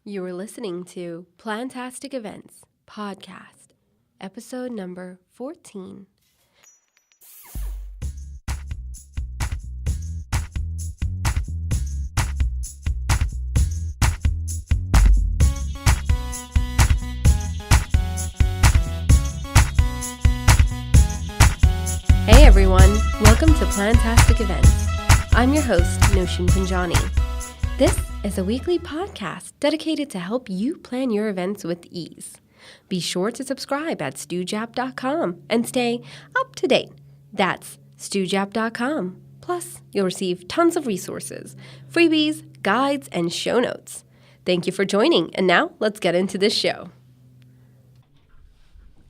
You are listening to Plantastic Events Podcast, episode number 14. Hey everyone, welcome to Plantastic Events. I'm your host, Noshin Panjani. This is a weekly podcast dedicated to help you plan your events with ease. Be sure to subscribe at stewjap.com and stay up to date. That's stewjap.com. Plus, you'll receive tons of resources, freebies, guides, and show notes. Thank you for joining, and now let's get into this show.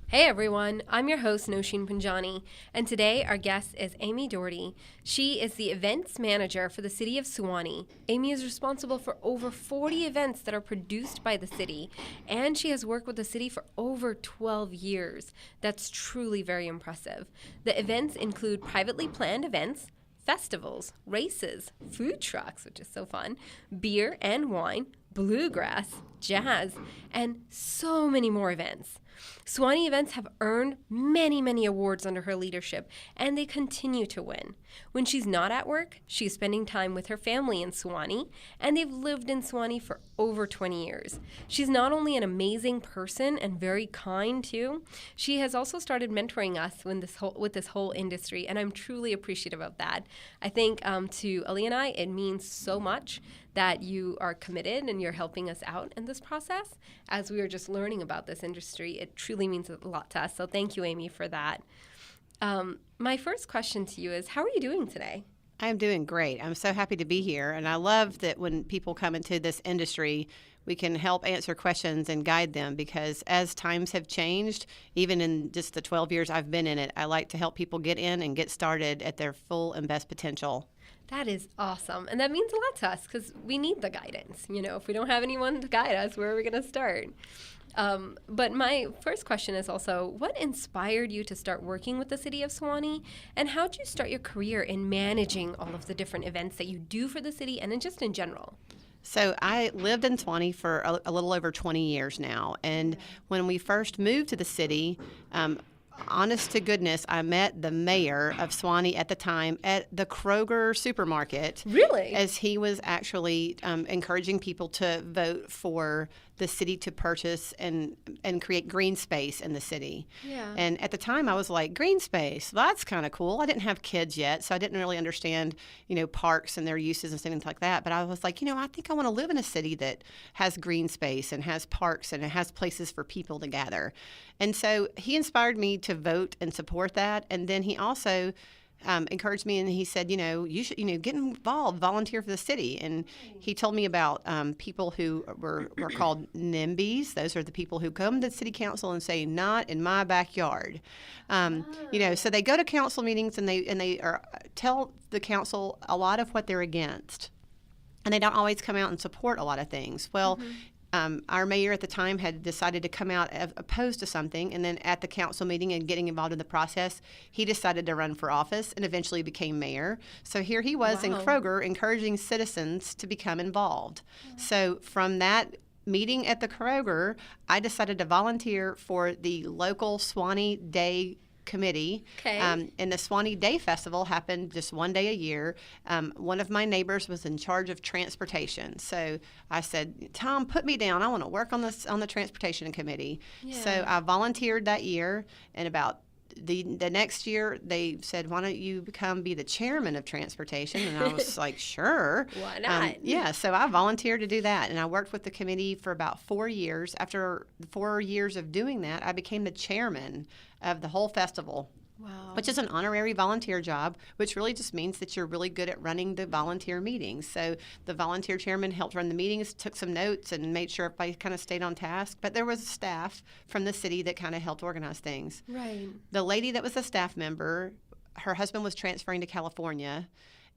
Hey everyone, I'm your host Noshin Panjani, and today our guest is Amy Doherty. She is the events manager for the city of Suwanee. Amy is responsible for over 40 events that are produced by the city, and she has worked with the city for over 12 years. That's truly very impressive. The events include privately planned events, festivals, races, food trucks, which is so fun, beer and wine, bluegrass, jazz, and so many more events. Suwanee events have earned many awards under her leadership, and they continue to win. When she's not at work, she's spending time with her family in Suwanee, and they've lived in Suwanee for over 20 years. She's not only an amazing person and very kind too, she has also started mentoring us with this whole industry, and I'm truly appreciative of that. I think to Ali and I, it means so much that you are committed and you're helping us out in this process. As we are just learning about this industry, it truly means a lot to us. So thank you, Amy, for that. My first question to you is, how are you doing today? I'm doing great. I'm so happy to be here. And I love that when people come into this industry, we can help answer questions and guide them, because as times have changed, even in just the 12 years I've been in it, I like to help people get in and get started at their full and best potential. That is awesome. And that means a lot to us because we need the guidance. You know, if we don't have anyone to guide us, where are we going to start? But my first question is also, what inspired you to start working with the city of Suwanee? And how did you start your career in managing all of the different events that you do for the city and just in general? So I lived in Suwanee for a little over 20 years now. And when we first moved to the city, honest to goodness, I met the mayor of Suwanee at the time at the Kroger supermarket. Really? As he was actually encouraging people to vote for the city to purchase and create green space in the city. Yeah. And at the time, I was like, green space, that's kind of cool. I didn't have kids yet, so I didn't really understand, parks and their uses and things like that. But I was like, I think I want to live in a city that has green space and has parks and it has places for people to gather. And so he inspired me to vote and support that. And then he also encouraged me, and he said, you should, get involved, volunteer for the city. And he told me about people who were called NIMBYs. Those are the people who come to the city council and say, not in my backyard. So they go to council meetings and they tell the council a lot of what they're against. And they don't always come out and support a lot of things. Well, our mayor at the time had decided to come out opposed to something, and then at the council meeting and getting involved in the process, he decided to run for office and eventually became mayor. So here he was in Kroger encouraging citizens to become involved. So from that meeting at the Kroger, I decided to volunteer for the local Suwanee Day committee. Okay. And the Suwanee Day Festival happened just one day a year. One of my neighbors was in charge of transportation. So I said, Tom, put me down. I want to work on the transportation committee. Yeah. So I volunteered that year, and about the next year, they said, why don't you be the chairman of transportation? And I was like, sure. Why not? So I volunteered to do that, and I worked with the committee for about 4 years. After 4 years of doing that, I became the chairman of the whole festival. Wow. Which is an honorary volunteer job, which really just means that you're really good at running the volunteer meetings. So the volunteer chairman helped run the meetings, took some notes, and made sure everybody kind of stayed on task. But there was staff from the city that kind of helped organize things. Right. The lady that was a staff member, her husband was transferring to California.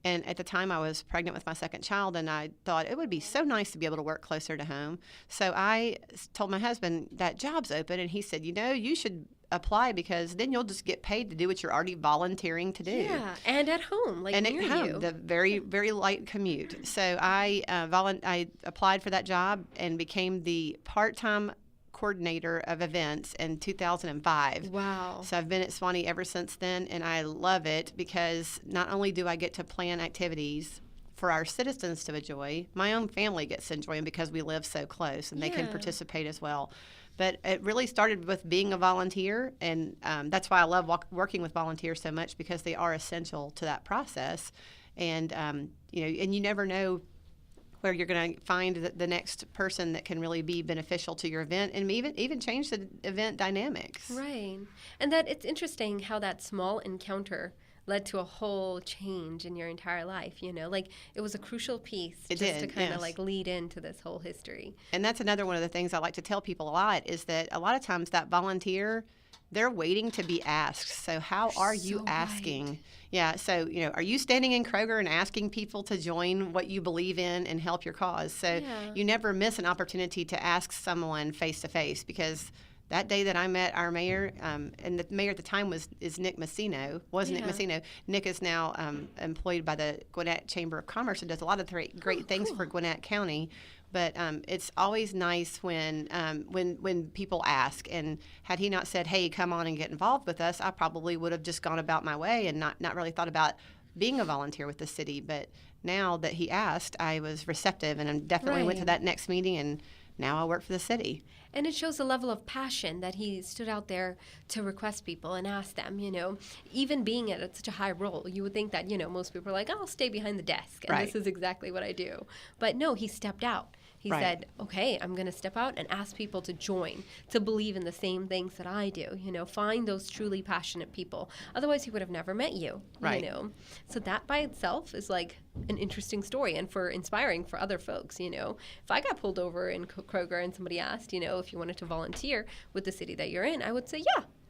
And at the time, I was pregnant with my second child, and I thought it would be so nice to be able to work closer to home. So I told my husband, that job's open, and he said, you should apply, because then you'll just get paid to do what you're already volunteering to do. Yeah, and at home, like And near at home, you. the very, very light commute. So I applied for that job and became the part-time coordinator of events in 2005. Wow. So I've been at Swanee ever since then, and I love it because not only do I get to plan activities for our citizens to enjoy, my own family gets to enjoy them because we live so close and they can participate as well. But it really started with being a volunteer, and that's why I love working with volunteers so much, because they are essential to that process. And and you never know where you're going to find the next person that can really be beneficial to your event, and even change the event dynamics. Right. And that it's interesting how that small encounter led to a whole change in your entire life, like it was a crucial piece to kind of like lead into this whole history. And that's another one of the things I like to tell people a lot, is that a lot of times that volunteer, they're waiting to be asked. So how are you asking? Right. Yeah. So, are you standing in Kroger and asking people to join what you believe in and help your cause? So you never miss an opportunity to ask someone face to face, because that day that I met our mayor, and the mayor at the time is Nick Messino, Nick Messino. Nick is now employed by the Gwinnett Chamber of Commerce and does a lot of great things for Gwinnett County. But it's always nice when people ask. And had he not said, "Hey, come on and get involved with us," I probably would have just gone about my way and not really thought about being a volunteer with the city. But now that he asked, I was receptive, and I definitely went to that next meeting, and now I work for the city. And it shows a level of passion that he stood out there to request people and ask them, even being at such a high role. You would think that, most people are like, I'll stay behind the desk, and this is exactly what I do. But no, he stepped out. He said, okay, I'm going to step out and ask people to join, to believe in the same things that I do, find those truly passionate people. Otherwise, he would have never met you, So that by itself is like an interesting story, and inspiring for other folks, If I got pulled over in Kroger and somebody asked, if you wanted to volunteer with the city that you're in, I would say,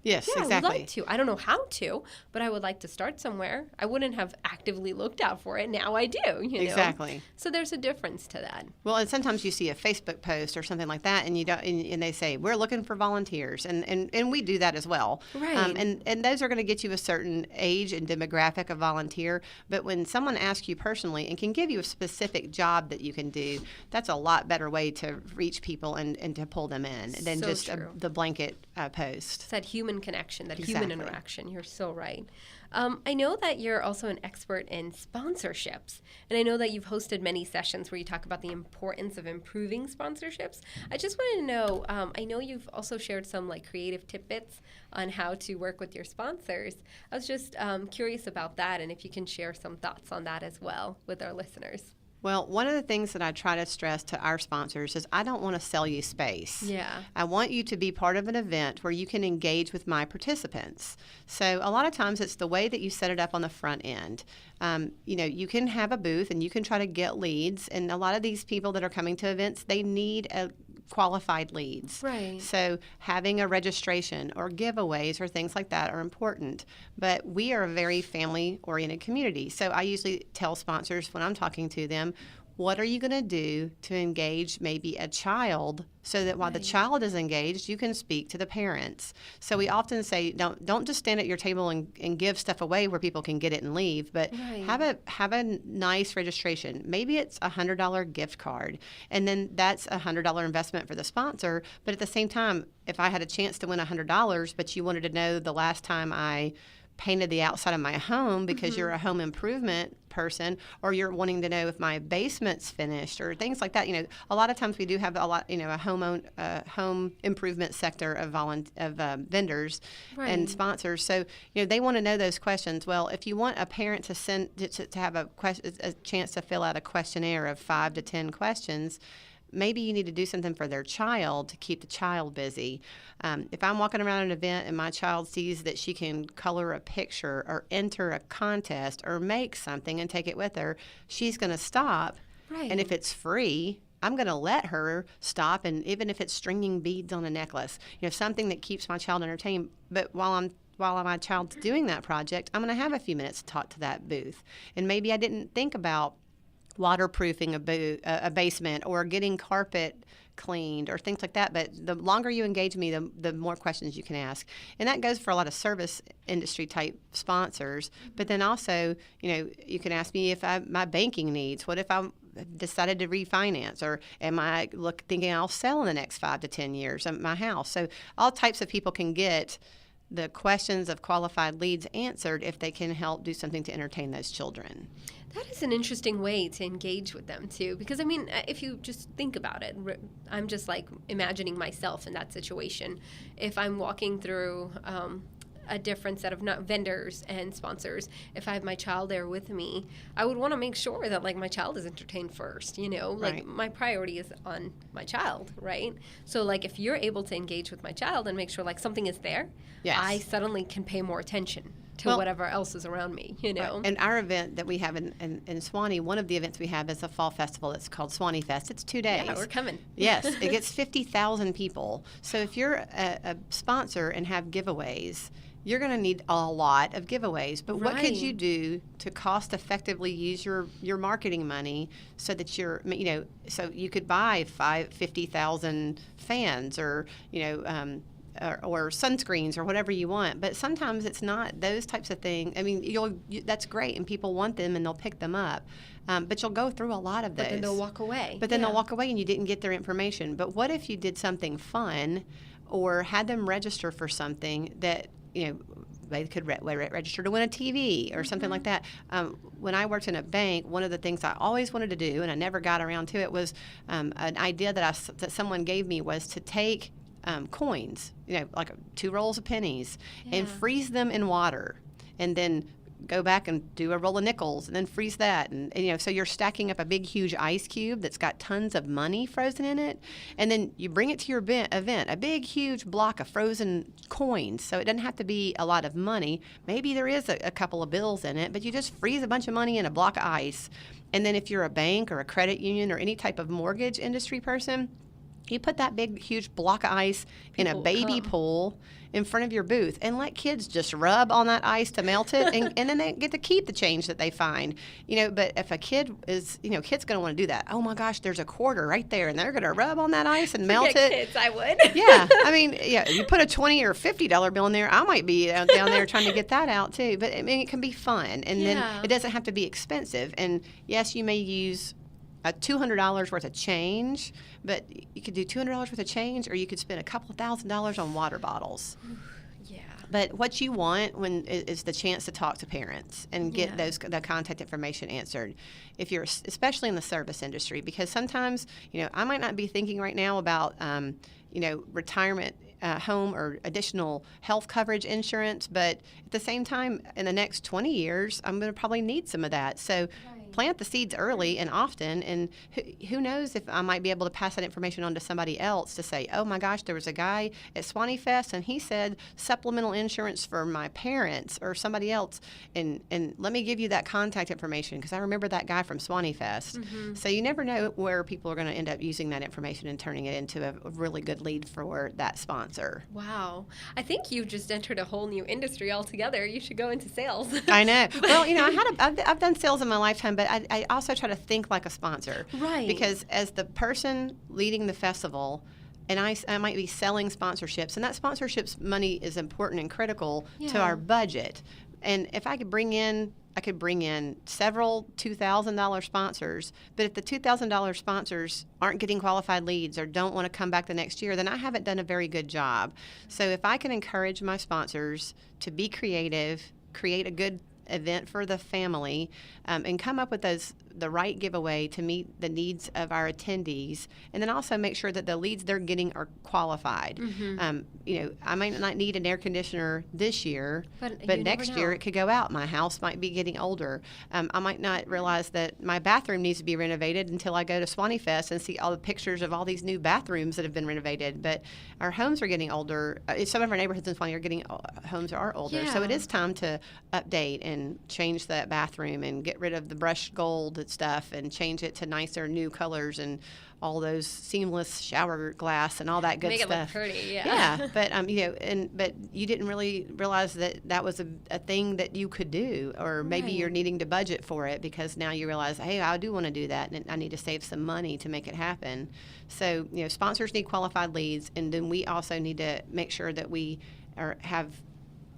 Yes, exactly. I would like to. I don't know how to, but I would like to start somewhere. I wouldn't have actively looked out for it. Now I do, Exactly. So there's a difference to that. Well, and sometimes you see a Facebook post or something like that, and you don't, and they say, we're looking for volunteers, and we do that as well. Right. And those are going to get you a certain age and demographic of volunteer. But when someone asks you personally and can give you a specific job that you can do, that's a lot better way to reach people and to pull them in than just the blanket post. It's that human connection, that human interaction. You're so right. I know that you're also an expert in sponsorships, and I know that you've hosted many sessions where you talk about the importance of improving sponsorships. I just wanted to know, I know you've also shared some creative tidbits on how to work with your sponsors. I was just curious about that, and if you can share some thoughts on that as well with our listeners. Well, one of the things that I try to stress to our sponsors is I don't want to sell you space. Yeah. I want you to be part of an event where you can engage with my participants. So a lot of times it's the way that you set it up on the front end. You can have a booth and you can try to get leads. And a lot of these people that are coming to events, they need qualified leads. Right. So having a registration or giveaways or things like that are important. But we are a very family-oriented community. So I usually tell sponsors when I'm talking to them, what are you going to do to engage maybe a child so that while the child is engaged, you can speak to the parents? So we often say, don't just stand at your table and give stuff away where people can get it and leave, but have a nice registration. Maybe it's a $100 gift card, and then that's a $100 investment for the sponsor. But at the same time, if I had a chance to win $100, but you wanted to know the last time I painted the outside of my home because you're a home improvement person, or you're wanting to know if my basement's finished or things like that. A lot of times we do have a lot, a home improvement sector of vendors and sponsors. So, they want to know those questions. Well, if you want a parent to have a chance to fill out a questionnaire of 5 to 10 questions, maybe you need to do something for their child to keep the child busy. If I'm walking around an event and my child sees that she can color a picture or enter a contest or make something and take it with her, she's going to stop. Right. And if it's free, I'm going to let her stop, and even if it's stringing beads on a necklace, something that keeps my child entertained. But while my child's doing that project, I'm going to have a few minutes to talk to that booth. And maybe I didn't think about waterproofing a basement or getting carpet cleaned or things like that. But the longer you engage me, the more questions you can ask. And that goes for a lot of service industry type sponsors. But then also, you can ask me if my banking needs. What if I decided to refinance, or am I thinking I'll sell in the next 5 to 10 years of my house? So all types of people can get the questions of qualified leads answered if they can help do something to entertain those children. That is an interesting way to engage with them, too, because, I mean, if you just think about it, I'm just, like, imagining myself in that situation. If I'm walking through a different set of vendors and sponsors, if I have my child there with me, I would want to make sure that, like, my child is entertained first, Like, right. My priority is on my child, right? So, like, if you're able to engage with my child and make sure, like, something is there, yes. I suddenly can pay more attention to whatever else is around me, Right. And our event that we have in Suwannee, one of the events we have is a fall festival that's called Suwannee Fest. It's 2 days. Yeah, we're coming. Yes, it gets 50,000 people. So if you're a sponsor and have giveaways, you're going to need a lot of giveaways. But what could you do to cost effectively use your marketing money so that so you could buy 50,000 fans or sunscreens or whatever you want. But sometimes it's not those types of things. I mean, that's great, and people want them, and they'll pick them up. But you'll go through a lot of those. But then they'll walk away. But then they'll walk away, and you didn't get their information. But what if you did something fun or had them register for something that, they could register to win a TV or something like that. When I worked in a bank, one of the things I always wanted to do, and I never got around to it, was an idea that someone gave me was to take coins, like 2 rolls of pennies, and freeze them in water, and then go back and do a roll of nickels, and then freeze that, and so you're stacking up a big, huge ice cube that's got tons of money frozen in it, and then you bring it to your event, a big, huge block of frozen coins. So it doesn't have to be a lot of money. Maybe there is a couple of bills in it, but you just freeze a bunch of money in a block of ice, and then if you're a bank or a credit union or any type of mortgage industry person, you put that big, huge block of ice in a baby pool in front of your booth and let kids just rub on that ice to melt it, and then they get to keep the change that they find. But if a kid is, kid's going to want to do that. Oh my gosh, there's a quarter right there, and they're going to rub on that ice and melt it. Kids, I would. Yeah, I mean, you put a $20 or $50 bill in there, I might be down there trying to get that out too. But I mean, it can be fun, and then it doesn't have to be expensive. And yes, you may use $200 worth of change, but you could do $200 worth of change, or you could spend a couple $1,000s on water bottles. Yeah. But what you want is the chance to talk to parents and get the contact information answered. If you're, especially in the service industry, because sometimes I might not be thinking right now about retirement home or additional health coverage insurance, but at the same time, in the next 20 years, I'm going to probably need some of that. So plant the seeds early and often, and who knows if I might be able to pass that information on to somebody else to say, oh my gosh, there was a guy at Suwannee Fest and he said supplemental insurance for my parents or somebody else, and let me give you that contact information because I remember that guy from Suwannee Fest. Mm-hmm. So you never know where people are going to end up using that information and turning it into a really good lead for that sponsor. Wow. I think you just entered a whole new industry altogether. You should go into sales. I know. Well, I've done sales in my lifetime, but I also try to think like a sponsor. Right. Because as the person leading the festival, and I might be selling sponsorships, and that sponsorships money is important and critical to our budget. And if I could bring in several $2,000 sponsors, but if the $2,000 sponsors aren't getting qualified leads or don't want to come back the next year, then I haven't done a very good job. So if I can encourage my sponsors to be creative, create a good event for the family, and come up with the right giveaway to meet the needs of our attendees, and then also make sure that the leads they're getting are qualified. Mm-hmm. I might not need an air conditioner this year, but next year it could go out. My house might be getting older. I might not realize that my bathroom needs to be renovated until I go to Suwannee Fest and see all the pictures of all these new bathrooms that have been renovated. But our homes are getting older. Some of our neighborhoods in Suwannee homes are older, so it is time to update and change that bathroom and get rid of the brushed gold and stuff and change it to nicer new colors and all those seamless shower glass and all that good Make stuff. Make it look pretty, yeah. Yeah, but but you didn't really realize that was a thing that you could do, or maybe Right. you're needing to budget for it because now you realize, hey, I do want to do that, and I need to save some money to make it happen. So sponsors need qualified leads, and then we also need to make sure that we have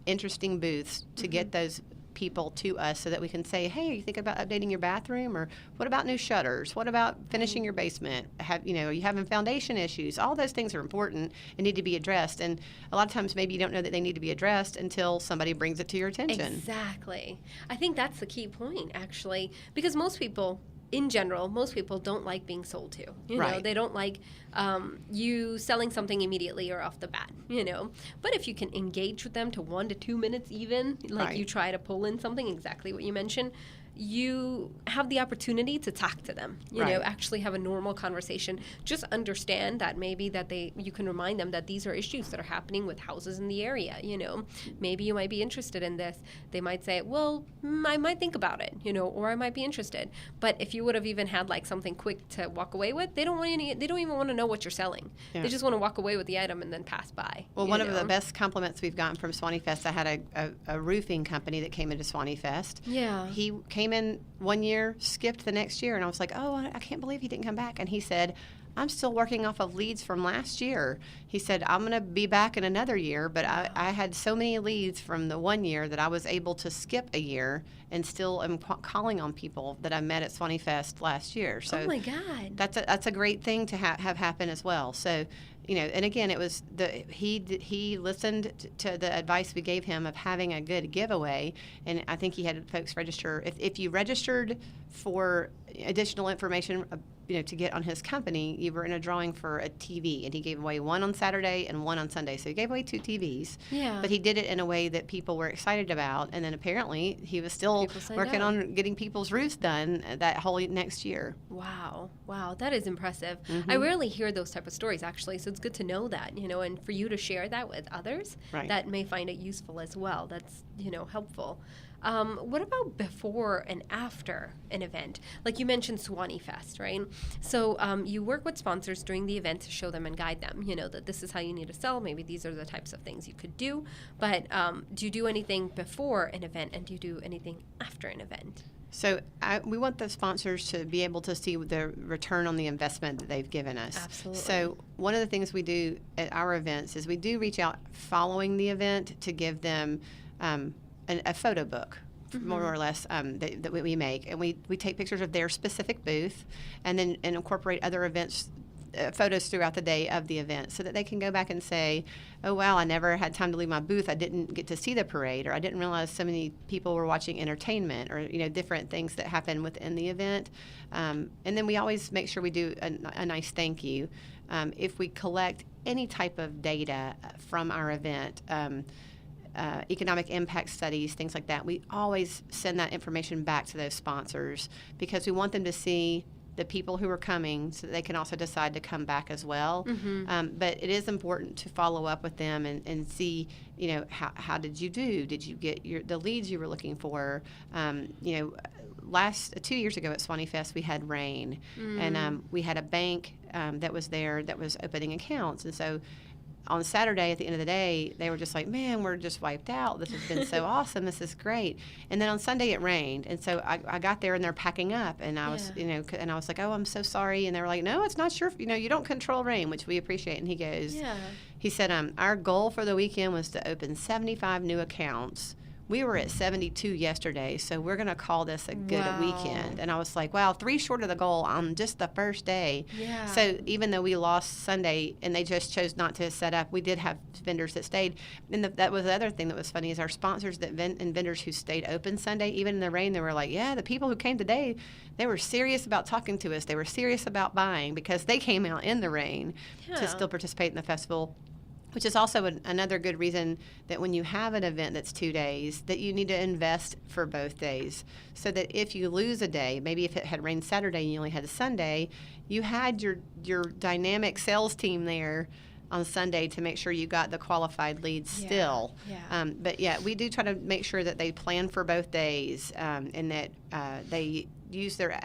interesting booths to get those people to us so that we can say, hey, are you thinking about updating your bathroom, or what about new shutters? What about finishing your basement? Are you having foundation issues? All those things are important and need to be addressed. And a lot of times maybe you don't know that they need to be addressed until somebody brings it to your attention. Exactly. I think that's the key point, actually, because most people don't like being sold to. Right. They don't like you selling something immediately or off the bat, But if you can engage with them to 1 to 2 minutes even, like Right. you try to pull in something, exactly what you mentioned, you have the opportunity to talk to them, Right. actually have a normal conversation. Just understand that maybe that you can remind them that these are issues that are happening with houses in the area, Maybe you might be interested in this. They might say, well, I might think about it, or I might be interested. But if you would have even had like something quick to walk away with, they don't even want to know what you're selling. Yeah. They just want to walk away with the item and then pass by. Well, one of the best compliments we've gotten from Swanee Fest, I had a roofing company that came into Swanee Fest. Yeah. He came in one year, skipped the next year, and I was like, oh, I can't believe he didn't come back. And he said, I'm still working off of leads from last year. He said, I'm going to be back in another year, but I had so many leads from the 1 year that I was able to skip a year and still am calling on people that I met at Swanee Fest last year. So oh my God. that's a great thing to have happen as well. So, and again, it was he listened to the advice we gave him of having a good giveaway, and I think he had folks register. If you registered for additional information, to get on his company, you were in a drawing for a TV, and he gave away one on Saturday and one on Sunday. So he gave away 2 TVs. Yeah. But he did it in a way that people were excited about, and then apparently he was still working on getting people's roofs done that whole next year. Wow, that is impressive. Mm-hmm. I rarely hear those type of stories, actually, so it's good to know that, and for you to share that with others Right. that may find it useful as well. That's, helpful. What about before and after an event? Like you mentioned Swanee Fest, right? So you work with sponsors during the event to show them and guide them, that this is how you need to sell. Maybe these are the types of things you could do. But do you do anything before an event, and do you do anything after an event? So we want the sponsors to be able to see the return on the investment that they've given us. Absolutely. So one of the things we do at our events is we do reach out following the event to give them a photo book, more or less, that we make. And we take pictures of their specific booth and then incorporate other events, photos throughout the day of the event, so that they can go back and say, oh, wow, I never had time to leave my booth. I didn't get to see the parade, or I didn't realize so many people were watching entertainment, or, different things that happen within the event. And then we always make sure we do a nice thank you. If we collect any type of data from our event, economic impact studies, things like that, we always send that information back to those sponsors, because we want them to see the people who are coming so that they can also decide to come back as well. But it is important to follow up with them and see, how did you do? Did you get the leads you were looking for? 2 years ago at Swanee Fest, we had rain, and we had a bank that was there that was opening accounts. And so on Saturday, at the end of the day, they were just like, man, we're just wiped out. This has been so awesome. This is great. And then on Sunday, it rained. And so I got there, and they're packing up. And I was, and I was like, oh, I'm so sorry. And they were like, no, it's not your, you don't control rain, which we appreciate. And he goes, he said, our goal for the weekend was to open 75 new accounts. We were at 72 yesterday, so we're going to call this a good weekend. And I was like, wow, 3 short of the goal on just the first day. Yeah. So even though we lost Sunday and they just chose not to set up, we did have vendors that stayed. And that was the other thing that was funny, is our sponsors and vendors who stayed open Sunday, even in the rain, they were like, yeah, the people who came today, they were serious about talking to us. They were serious about buying, because they came out in the rain to still participate in the festival. Which is also another good reason that when you have an event that's 2 days, that you need to invest for both days. So that if you lose a day, maybe if it had rained Saturday and you only had a Sunday, you had your dynamic sales team there on Sunday to make sure you got the qualified leads still. But we do try to make sure that they plan for both days, and that they use their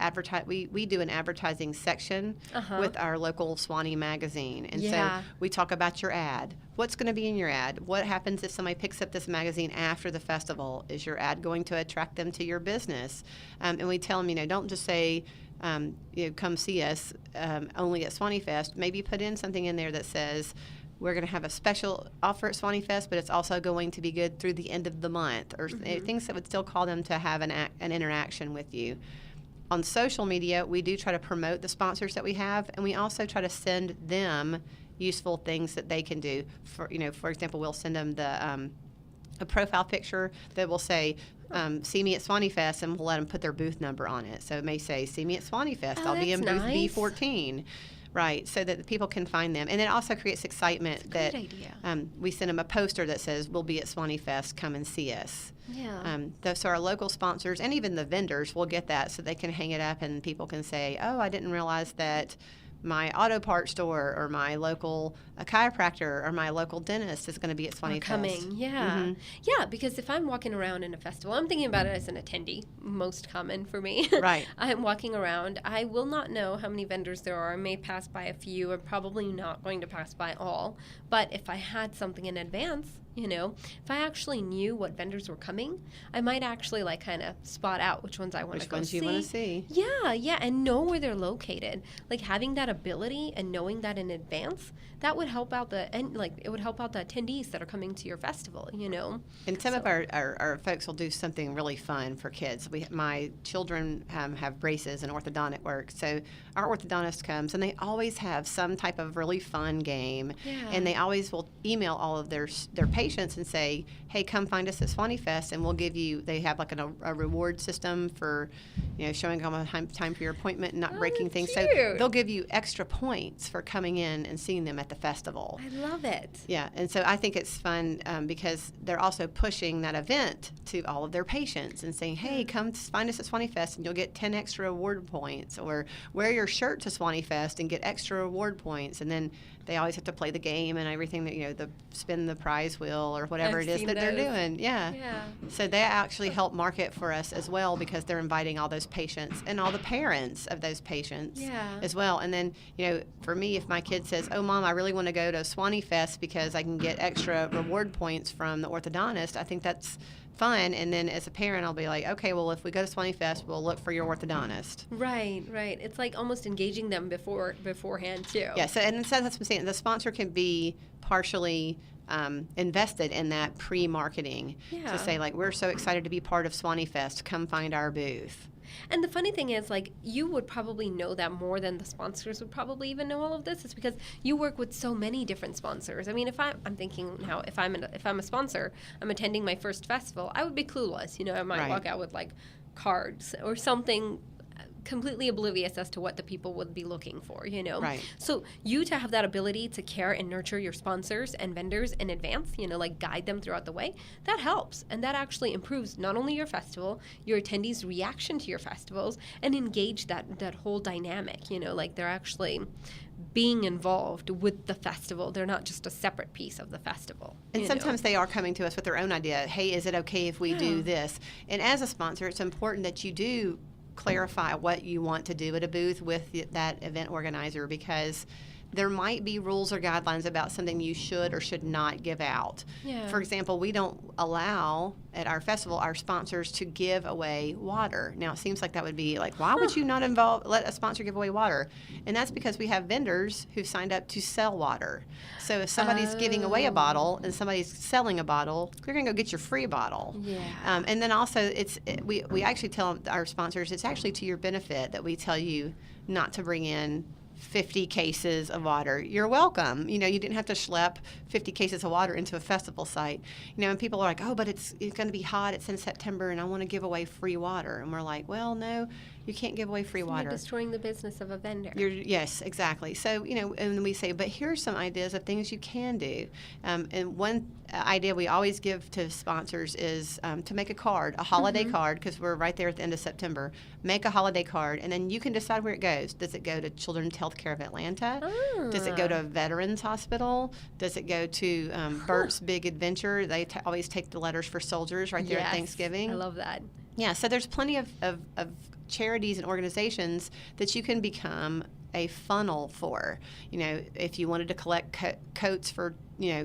we do an advertising section with our local Swanee magazine. And so we talk about your ad. What's going to be in your ad? What happens if somebody picks up this magazine after the festival? Is your ad going to attract them to your business? And we tell them, don't just say, come see us only at Swanee Fest. Maybe put in something in there that says, we're going to have a special offer at Swanee Fest, but it's also going to be good through the end of the month, or things that would still call them to have an interaction with you. On social media, we do try to promote the sponsors that we have, and we also try to send them useful things that they can do. For example, we'll send them a profile picture that will say, see me at Swanee Fest, and we'll let them put their booth number on it. So it may say, see me at Swanee Fest. I'll be in booth E014. Right, so that people can find them. And it also creates excitement that we send them a poster that says, we'll be at Swanee Fest, come and see us. Yeah. So our local sponsors and even the vendors will get that, so they can hang it up and people can say, oh, I didn't realize that my auto parts store or my local chiropractor or my local dentist is going to be at Swanee Fest. Coming, yeah. Yeah, because if I'm walking around in a festival, I'm thinking about it as an attendee, most common for me. Right. I'm walking around. I will not know how many vendors there are. I may pass by a few. I'm probably not going to pass by all. But if I had something in advance, if I actually knew what vendors were coming, I might actually kind of spot out which ones I want to go see. Which ones you want to see. Yeah, and know where they're located. Like having that ability and knowing that in advance, that would help out it would help out the attendees that are coming to your festival, And some of our folks will do something really fun for kids. My children have braces and orthodontic work, so our orthodontist comes and they always have some type of really fun game, and they always will email all of their patients and say, hey, come find us at Swanee Fest, and we'll give you, they have like a reward system for, showing them a time for your appointment and not breaking things. Cute. So they'll give you extra points for coming in and seeing them at the festival. I love it. Yeah, and so I think it's fun because they're also pushing that event to all of their patients and saying, hey, come find us at Swanee Fest and you'll get 10 extra award points, or wear your shirt to Swanee Fest and get extra award points. And then they always have to play the game and everything that, the spin the prize wheel or whatever it is that they're doing. Yeah. So they actually help market for us as well, because they're inviting all those patients and all the parents of those patients as well. And then, for me, if my kid says, oh, Mom, I really want to go to Swanee Fest because I can get extra reward points from the orthodontist, I think that's fun. And then as a parent, I'll be like, okay, well, if we go to Swanee Fest, we'll look for your orthodontist. Right. It's like almost engaging them beforehand too. Yeah. So that's what I'm saying. The sponsor can be partially invested in that pre-marketing to say, we're so excited to be part of Swanee Fest. Come find our booth. And the funny thing is, you would probably know that more than the sponsors would probably even know all of this. It's because you work with so many different sponsors. I mean, if I'm thinking now, if I'm a sponsor, I'm attending my first festival, I would be clueless. I might walk out with cards or something completely oblivious as to what the people would be looking for, Right. So you to have that ability to care and nurture your sponsors and vendors in advance, guide them throughout the way, that helps. And that actually improves not only your festival, your attendees' reaction to your festivals, and engage that whole dynamic, they're actually being involved with the festival. They're not just a separate piece of the festival. And sometimes they are coming to us with their own idea. Hey, is it okay if we do this? And as a sponsor, it's important that you do clarify what you want to do at a booth with that event organizer, because there might be rules or guidelines about something you should or should not give out. Yeah. For example, we don't allow at our festival our sponsors to give away water. Now, it seems like that would be why would you not let a sponsor give away water? And that's because we have vendors who've signed up to sell water. So if somebody's giving away a bottle and somebody's selling a bottle, you're going to go get your free bottle. Yeah. And then also, we actually tell our sponsors it's actually to your benefit that we tell you not to bring in 50 cases of water. You're welcome. You didn't have to schlep 50 cases of water into a festival site. And people are like, oh, but it's going to be hot. It's in September, and I want to give away free water. And we're like, well, no, you can't give away free water. You're destroying the business of a vendor. Yes, exactly. So, and we say, but here's some ideas of things you can do. And one idea we always give to sponsors is to make a card, a holiday card, because we're right there at the end of September. Make a holiday card, and then you can decide where it goes. Does it go to Children's Healthcare of Atlanta? Does it go to Veterans Hospital? Does it go to Bert's Big Adventure? They always take the letters for soldiers right there at Thanksgiving. I love that. Yeah, so there's plenty of charities and organizations that you can become a funnel for. If you wanted to collect coats for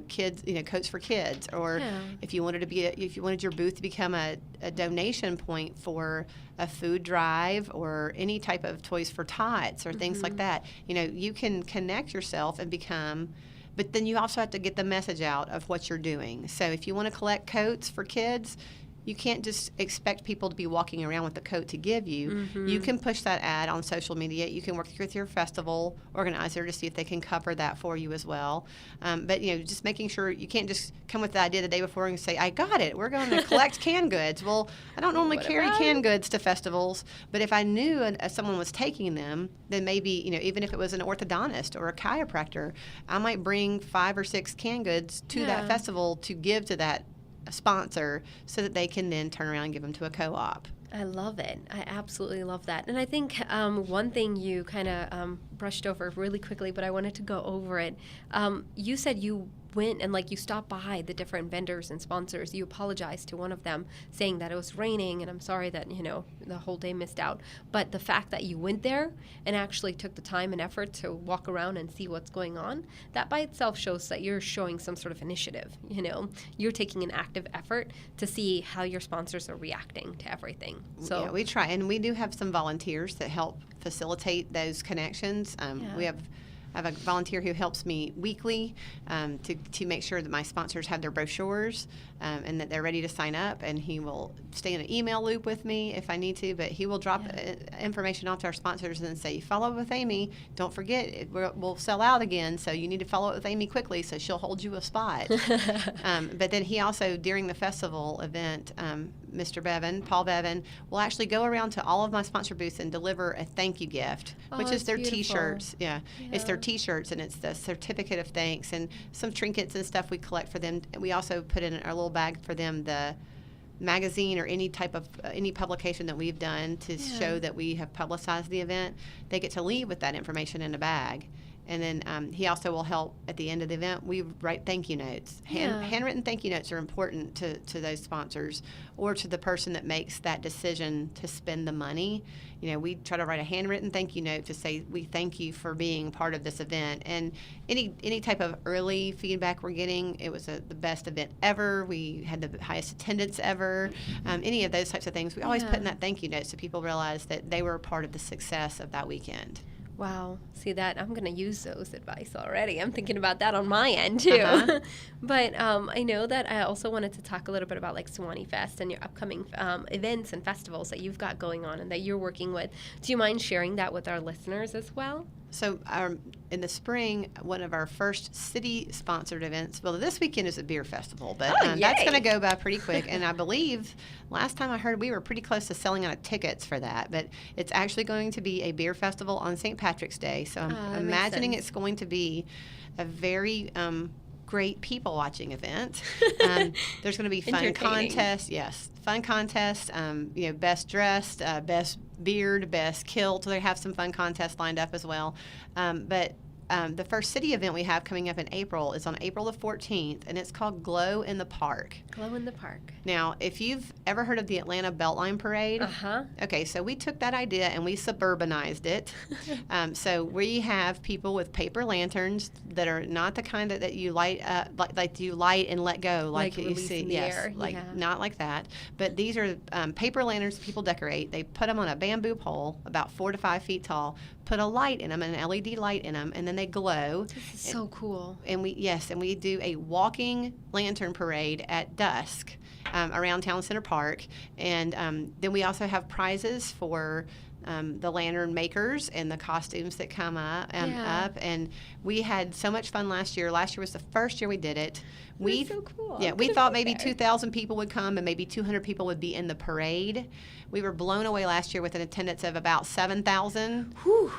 kids, coats for kids, or if you wanted if you wanted your booth to become a donation point for a food drive or any type of Toys for Tots or things like that. You can connect yourself and become. But then you also have to get the message out of what you're doing. So if you want to collect coats for kids, you can't just expect people to be walking around with a coat to give you. You can push that ad on social media. You can work with your festival organizer to see if they can cover that for you as well. But just making sure you can't just come with the idea the day before and say, I got it, we're going to collect canned goods. Well, I don't normally carry canned goods to festivals, but if I knew someone was taking them, then maybe, even if it was an orthodontist or a chiropractor, I might bring 5 or 6 canned goods to that festival to give to that sponsor so that they can then turn around and give them to a co-op. I love it. I absolutely love that. And I think one thing you kind of brushed over really quickly, but I wanted to go over it. You said you went and you stopped by the different vendors and sponsors. You apologized to one of them saying that it was raining and I'm sorry that, the whole day missed out. But the fact that you went there and actually took the time and effort to walk around and see what's going on, that by itself shows that you're showing some sort of initiative. You're taking an active effort to see how your sponsors are reacting to everything. So yeah, we try, and we do have some volunteers that help facilitate those connections. I have a volunteer who helps me weekly to make sure that my sponsors have their brochures and that they're ready to sign up. And he will stay in an email loop with me if I need to, but he will drop information off to our sponsors and say, follow up with Amy. Don't forget, we'll sell out again, so you need to follow up with Amy quickly so she'll hold you a spot. But then he also, during the festival event, Mr. Paul Bevan, will actually go around to all of my sponsor booths and deliver a thank you gift, which is their beautiful. T-shirts. Yeah, it's their T-shirts, and it's the certificate of thanks and some trinkets and stuff we collect for them. We also put in our little bag for them the magazine or any type of any publication that we've done to show that we have publicized the event. They get to leave with that information in a bag. And then he also will help at the end of the event. We write thank you notes. Handwritten thank you notes are important to those sponsors or to the person that makes that decision to spend the money. We try to write a handwritten thank you note to say we thank you for being part of this event. And any type of early feedback we're getting, it was the best event ever. We had the highest attendance ever. Any of those types of things, we always put in that thank you note so people realize that they were a part of the success of that weekend. Wow. See that? I'm going to use those advice already. I'm thinking about that on my end, too. But I know that I also wanted to talk a little bit about Suwannee Fest and your upcoming events and festivals that you've got going on and that you're working with. Do you mind sharing that with our listeners as well? So in the spring, one of our first city-sponsored events, well, this weekend is a beer festival, but that's going to go by pretty quick. And I believe last time I heard we were pretty close to selling out of tickets for that. But it's actually going to be a beer festival on St. Patrick's Day. So I'm imagining it's going to be a very great people-watching event. There's going to be fun contests. Yes, fun contests. Best dressed, best beard, best kilt. They have some fun contests lined up as well. But the first city event we have coming up in April is on April the 14th, and it's called Glow in the Park. Glow in the Park. Now, if you've ever heard of the Atlanta Beltline Parade, okay, so we took that idea and we suburbanized it. So we have people with paper lanterns that are not the kind that you light like you light and let go, like you see, in the air. Not like that. But these are paper lanterns people decorate. They put them on a bamboo pole about 4 to 5 feet tall, put a light in them, an LED light in them, and then they glow. This is so cool. And we do a walking lantern parade at dusk around Town Center Park. And then we also have prizes for the lantern makers and the costumes that come up. And we had so much fun last year. Last year was the first year we did it. That's so cool. Yeah, we thought maybe 2,000 people would come and maybe 200 people would be in the parade. We were blown away last year with an attendance of about 7,000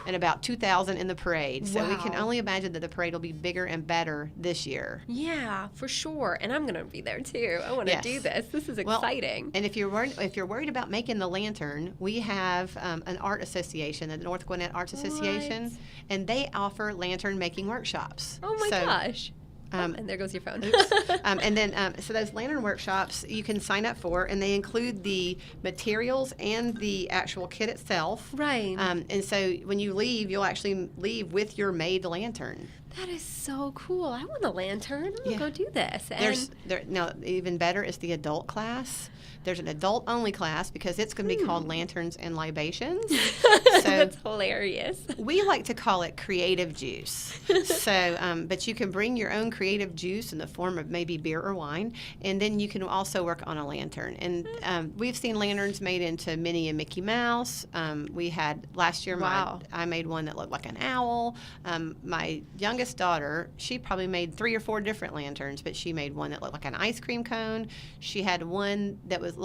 and about 2,000 in the parade. So we can only imagine that the parade will be bigger and better this year. Yeah, for sure. And I'm going to be there too. I want to do this. This is exciting. And if you're worried about making the lantern, we have an art association, the North Gwinnett Arts Association, and they offer lantern making workshops. Oh my gosh. And there goes your phone. And then, so those lantern workshops you can sign up for, and they include the materials and the actual kit itself. Right. And so when you leave, you'll actually leave with your made lantern. That is so cool. I want a lantern. I'm going to go do this. Now, even better is the adult class. There's an adult-only class because it's going to be called Lanterns and Libations. So that's hilarious. We like to call it creative juice. But you can bring your own creative juice in the form of maybe beer or wine, and then you can also work on a lantern. And we've seen lanterns made into Minnie and Mickey Mouse. We had last year, I made one that looked like an owl. My youngest daughter, she probably made 3 or 4 different lanterns, but she made one that looked like an ice cream cone. She had one that was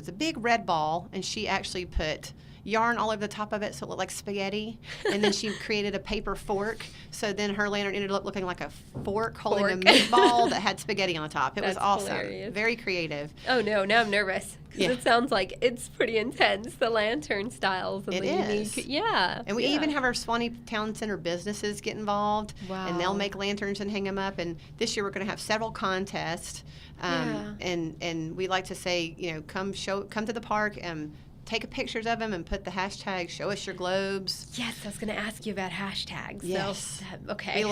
a big red ball, and she actually put yarn all over the top of it so it looked like spaghetti, and then she created a paper fork, so then her lantern ended up looking like a fork holding a meatball that had spaghetti on the top. It was awesome. Hilarious. Very creative. Oh no, now I'm nervous because it sounds like it's pretty intense, the lantern styles and unique. Yeah. And we even have our Swanee Town Center businesses get involved. Wow. And they'll make lanterns and hang them up, and this year we're going to have several contests. And we like to say, come to the park and take pictures of them and put the hashtag show us your globes. Yes, I was going to ask you about hashtags. Yes. So, okay.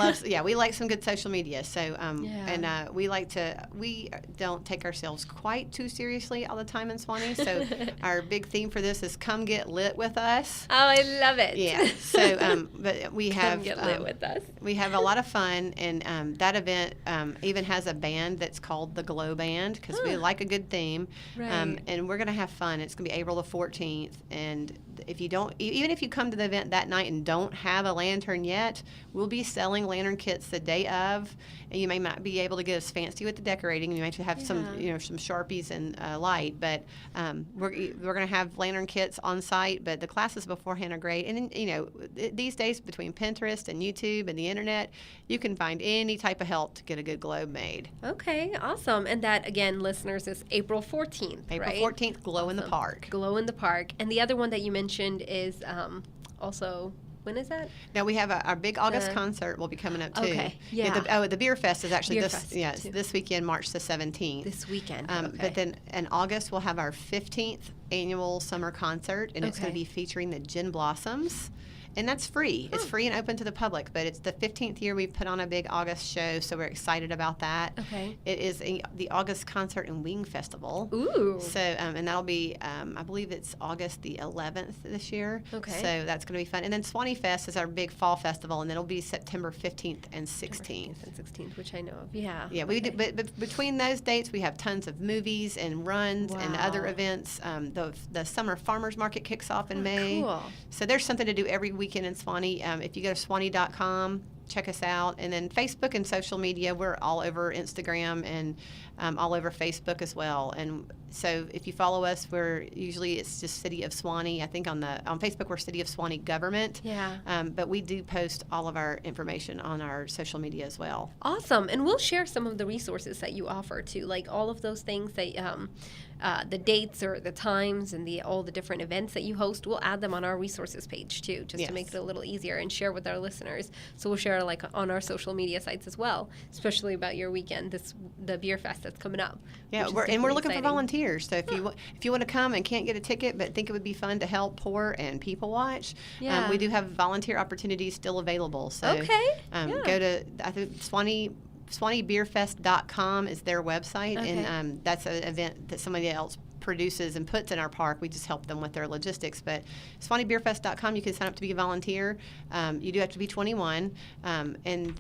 We like some good social media. So, and we don't take ourselves quite too seriously all the time in Swanee. So our big theme for this is come get lit with us. Oh, I love it. Yeah. So, but we have come get lit with us. We have a lot of fun, and that event even has a band that's called the Glow Band because we like a good theme. Right. And we're going to have fun. It's going to be April the 14th, and if you come to the event that night and don't have a lantern yet, we'll be selling lantern kits the day of, and you may not be able to get as fancy with the decorating. You might have some Sharpies and light, but we're going to have lantern kits on site. But the classes beforehand are great, and these days between Pinterest and YouTube and the internet, you can find any type of help to get a good globe made. Okay, awesome. And that again, listeners, is April 14th. April 14th, Glow in the Park. Glow in the Park. And the other one that you mentioned is also, when is that? Now we have our big August concert will be coming up too. Okay, yeah. The Beer Fest is actually this weekend, March the 17th. This weekend, But then in August we'll have our 15th annual summer concert, and it's going to be featuring the Gin Blossoms. And that's free. It's free and open to the public, but it's the 15th year we've put on a big August show, so we're excited about that. Okay. It is the August Concert and Wing Festival. Ooh. So, and that'll be, I believe it's August the 11th this year. Okay. So that's going to be fun. And then Swanee Fest is our big fall festival, and it'll be September 15th and 16th. And 16th, which I know of. Yeah. Yeah, we do, but between those dates, we have tons of movies and runs and other events. The Summer Farmers Market kicks off in May. Cool. So there's something to do every weekend in Swanee. If you go to swanee.com, check us out. And then Facebook and social media, we're all over Instagram and all over Facebook as well. And so if you follow us, it's just City of Swanee. I think on Facebook we're City of Swanee Government. Yeah. But we do post all of our information on our social media as well. Awesome. And we'll share some of the resources that you offer too, like all of those things that the dates or the times and all the different events that you host. We'll add them on our resources page too, just to make it a little easier and share with our listeners. So we'll share like on our social media sites as well, especially about your weekend, the Beer Fest that's coming up. Yeah, we're looking for volunteers. So if you want to come and can't get a ticket but think it would be fun to help pour and people watch, we do have volunteer opportunities still available. So go to, I think, SwaneeBeerFest.com is their website, and that's an event that somebody else produces and puts in our park. We just help them with their logistics. But SwaneeBeerFest.com, you can sign up to be a volunteer. You do have to be 21, and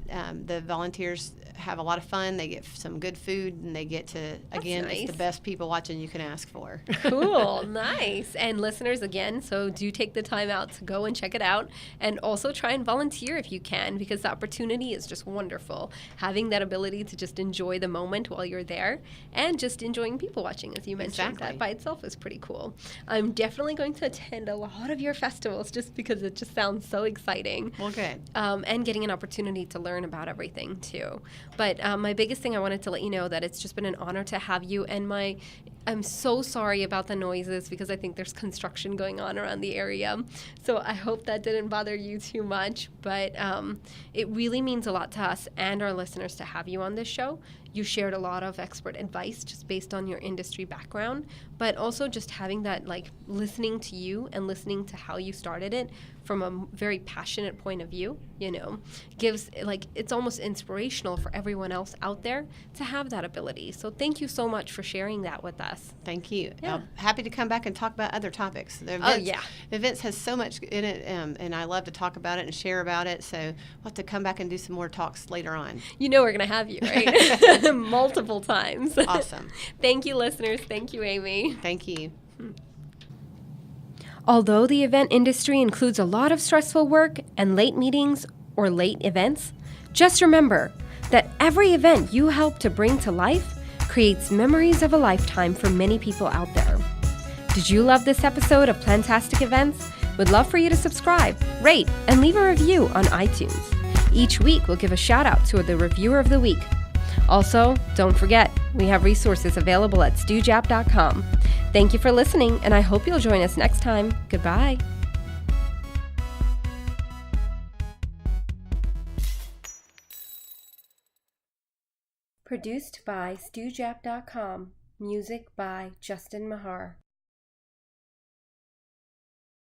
the volunteers have a lot of fun. They get some good food, and they get to, again, it's the best people watching you can ask for. Cool. Nice. And listeners, again, so do take the time out to go and check it out, and also try and volunteer if you can, because the opportunity is just wonderful. Having that ability to just enjoy the moment while you're there, and just enjoying people watching, as you mentioned. That by itself is pretty cool. I'm definitely going to attend a lot of your festivals just because it just sounds so exciting. Well, good. And getting an opportunity to learn about everything too. But my biggest thing, I wanted to let you know that it's just been an honor to have you, and my I'm so sorry about the noises because I think there's construction going on around the area. So I hope that didn't bother you too much. But it really means a lot to us and our listeners to have you on this show. You shared a lot of expert advice just based on your industry background, but also just having that, like, listening to you and listening to how you started it from a very passionate point of view, gives, like, it's almost inspirational for everyone else out there to have that ability. So thank you so much for sharing that with us. Thank you. Yeah. I'm happy to come back and talk about other topics. The events has so much in it, and I love to talk about it and share about it. So we'll have to come back and do some more talks later on. We're going to have you, right? Multiple times. Awesome. Thank you, listeners. Thank you, Amy. Thank you. Although the event industry includes a lot of stressful work and late meetings or late events, just remember that every event you help to bring to life creates memories of a lifetime for many people out there. Did you love this episode of Plantastic Events? We'd love for you to subscribe, rate, and leave a review on iTunes. Each week, we'll give a shout out to the Reviewer of the Week. Also, don't forget, we have resources available at stewjap.com. Thank you for listening, and I hope you'll join us next time. Goodbye. Produced by stewjap.com. Music by Justin Mahar.